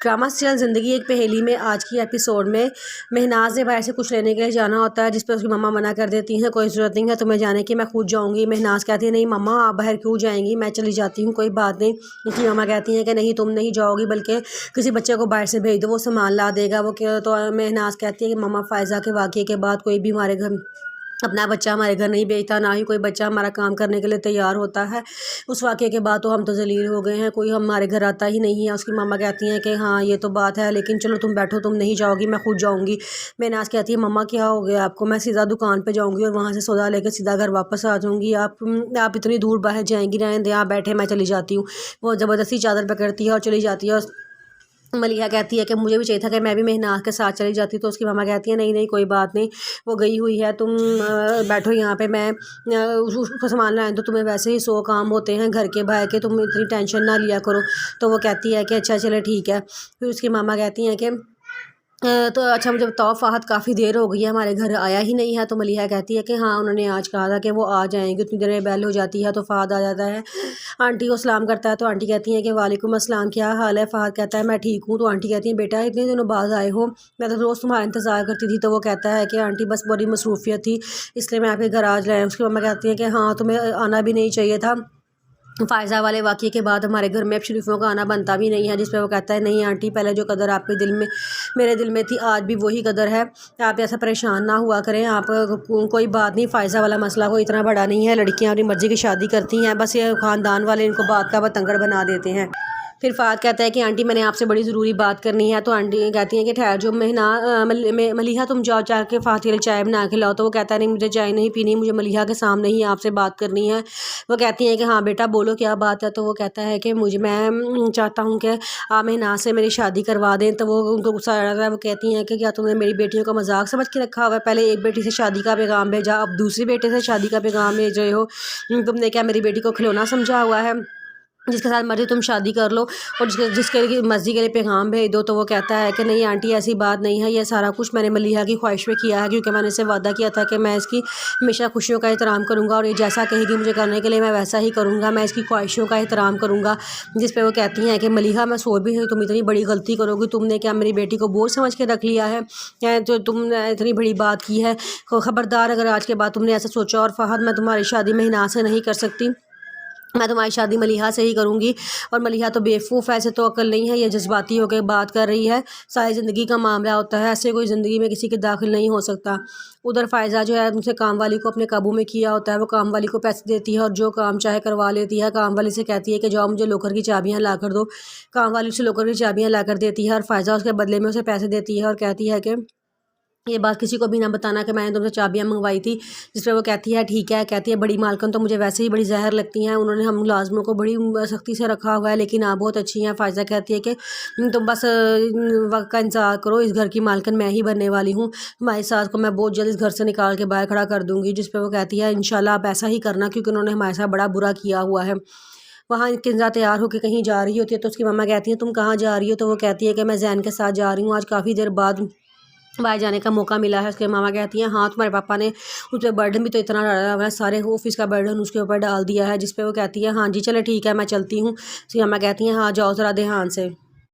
Drama serial ज़िंदगी एक पहेली में आज की एपिसोड में महनाज ने बाहर से कुछ लेने के लिए जाना होता है, जिस पर उसकी मम्मा मना कर देती हैं, कोई ज़रूरत नहीं है तुम्हें जाने की, मैं खुद जाऊंगी। महनाज कहती है नहीं मम्मा आप बाहर क्यों जाएंगी, मैं चली जाती हूँ, कोई बात नहीं। उनकी मम्मा कहती हैं कि नहीं तुम नहीं जाओगी, बल्कि किसी बच्चे को बाहर से भेज दो, वो सामान ला देगा। वो क्या तो महनाज कहती है कि मम्मा फ़ायज़ा के वाक़ये के बाद कोई भी हमारे घर अपना बच्चा हमारे घर नहीं भेजता, ना ही कोई बच्चा हमारा काम करने के लिए तैयार होता है। उस वाक़ये के बाद तो हम तो ज़लील हो गए हैं, कोई हमारे घर आता ही नहीं है। उसकी मम्मा कहती हैं कि हाँ ये तो बात है, लेकिन चलो तुम बैठो, तुम नहीं जाओगी, मैं खुद जाऊँगी। महनाज कहती है मम्मा क्या हो गया आपको, मैं सीधा दुकान पे जाऊँगी और वहाँ से सौदा लेकर सीधा घर वापस आ जाऊँगी। आप इतनी दूर बाहर जाएंगी, रहें दें आप बैठे, मैं चली जाती हूँ। वो ज़बरदस्ती चादर पकड़ती है और चली जाती है। मलिहा कहती है कि मुझे भी चाहिए था कि मैं भी महनाज के साथ चली जाती। तो उसकी मामा कहती है नहीं नहीं कोई बात नहीं, वो गई हुई है, तुम बैठो यहाँ पे, मैं उसको सामान लाएं तो तुम्हें वैसे ही 100 काम होते हैं घर के बाहर के, तुम इतनी टेंशन ना लिया करो। तो वो कहती है कि अच्छा चले ठीक है। फिर उसकी मामा कहती हैं कि तो अच्छा मुझे बताओ फ़हद काफ़ी देर हो गई है हमारे घर आया ही नहीं है। तो मलिहा कहती है कि हाँ उन्होंने आज कहा था कि वो आ जाएंगे, उतनी देर में बेल हो जाती है तो फ़हद आ जाता है, आंटी को सलाम करता है। तो आंटी कहती है कि वालेकुम अस्सलाम, क्या हाल है। फ़हद कहता है मैं ठीक हूँ। तो आंटी कहती है बेटा इतने दिनों बाद आए हो, मैं तो रोज़ तुम्हारा इंतज़ार करती थी। तो वो कहता है कि आंटी बस बड़ी मसरूफियत थी, इसलिए मैं आपके घर आज लाया। उसकी मम्मा कहती है कि हाँ तुम्हें आना भी नहीं चाहिए था, फ़ायज़ा वाले वाक़ये के बाद हमारे घर में अब शरीफों का आना बनता भी नहीं है। जिस पे वो कहता है नहीं आंटी, पहले जो कदर आपके दिल में मेरे दिल में थी आज भी वही कदर है, आप ऐसा परेशान ना हुआ करें। आप कोई बात नहीं, फ़ायज़ा वाला मसला कोई इतना बड़ा नहीं है, लड़कियां अपनी मर्ज़ी की शादी करती हैं, बस ये ख़ानदान वाले इनको बात का बतंगड़ बना देते हैं। फिर फ़हद कहता है कि आंटी मैंने आपसे बड़ी ज़रूरी बात करनी है। तो आंटी कहती हैं कि ठहर जो मलिहा तुम जाओ जाके फ़हद के लिए चाय बना के लाओ। तो वो कहता है नहीं मुझे चाय नहीं पीनी, मुझे मलिहा के सामने ही आपसे बात करनी है। वो कहती हैं कि हाँ बेटा बोलो क्या बात है। तो वो कहता है कि मैं चाहता हूँ कि आप महनाज से मेरी शादी करवा दें। तो वो उनको गुस्सा आ रहा है। वो कहती हैं कि क्या तुमने मेरी बेटियों का मजाक समझ के रखा हुआ है, पहले एक बेटी से शादी का पैगाम भेजा, अब दूसरी बेटे से शादी का पैगाम भेज रहे हो, तुमने क्या मेरी बेटी को खिलौना समझा हुआ है, जिसके साथ मर्जी तुम शादी कर लो और जिसके मर्ज़ी के लिए पैगाम भेज दो। तो वो कहता है कि नहीं आंटी ऐसी बात नहीं है, ये सारा कुछ मैंने मलिहा की ख्वाहिश पे किया है, क्योंकि मैंने इससे वादा किया था कि मैं इसकी हमेशा खुशियों का एहतराम करूँगा और ये जैसा कहेगी मुझे करने के लिए मैं वैसा ही करूँगा, मैं इसकी ख्वाहिशों का एहतराम करूँगा। जिस पे वो कहती हैं कि मलिहा मैं सोच भी तुम इतनी बड़ी गलती करोगी, तुमने क्या मेरी बेटी को बोझ समझ के रख लिया है, तो तुमने इतनी बड़ी बात की है, खबरदार अगर आज के बाद तुमने ऐसा सोचा। और फ़हद मैं तुम्हारी शादी महनाज से नहीं कर सकती, मैं तुम्हारी शादी मलिहा से ही करूँगी। और मलिहा तो बेवकूफ़ है, ऐसे तो अक्ल नहीं है, ये जज्बाती होकर बात कर रही है, सारी ज़िंदगी का मामला होता है, ऐसे कोई ज़िंदगी में किसी के दाखिल नहीं हो सकता। उधर फ़ायज़ा जो है उनसे काम वाली को अपने काबू में किया होता है, वो काम वाली को पैसे देती है और जो काम चाहे करवा लेती है। काम वाली से कहती है कि जाओ मुझे लोकर की चाबियाँ ला कर दो, काम वाली उसे लोकर की चाबियाँ ला कर देती है और फ़ायज़ा उसके बदले में उसे पैसे देती है और कहती है कि ये बात किसी को भी ना बताना कि मैंने तुमसे चाबियाँ मंगवाई थी। जिस पर वो कहती है ठीक है, कहती है बड़ी मालकन तो मुझे वैसे ही बड़ी जहर लगती हैं, उन्होंने हम मुलाजमों को बड़ी सख्ती से रखा हुआ है, लेकिन आप बहुत अच्छी हैं। फ़ायज़ा कहती है कि तुम बस वक्त का इंतज़ार करो, इस घर की मालकन मैं ही बनने वाली हूँ, तुम्हारी सास को मैं बहुत जल्द इस घर से निकाल के बाहर खड़ा कर दूँगी। जिस पर वो कहती है इंशाल्लाह आप ऐसा ही करना, क्योंकि उन्होंने हमारे साथ बड़ा बुरा किया हुआ है। वहाँ किंजा तैयार होकर कहीं जा रही होती है तो उसकी मम्मा कहती है तुम कहाँ जा रही हो। तो वो कहती है कि मैं ज़ैन के साथ जा रही हूँ, आज काफ़ी देर बाद बाहर जाने का मौका मिला है। उसके मामा कहती हैं हाँ तुम्हारे पापा ने उस पर बर्डन भी तो इतना डाला हुआ है, सारे ऑफिस का बर्डन उसके ऊपर डाल दिया है। जिस पे वो कहती है हाँ जी चले ठीक है मैं चलती हूँ। उसकी मामा कहती हैं हाँ जाओ ज़रा ध्यान से।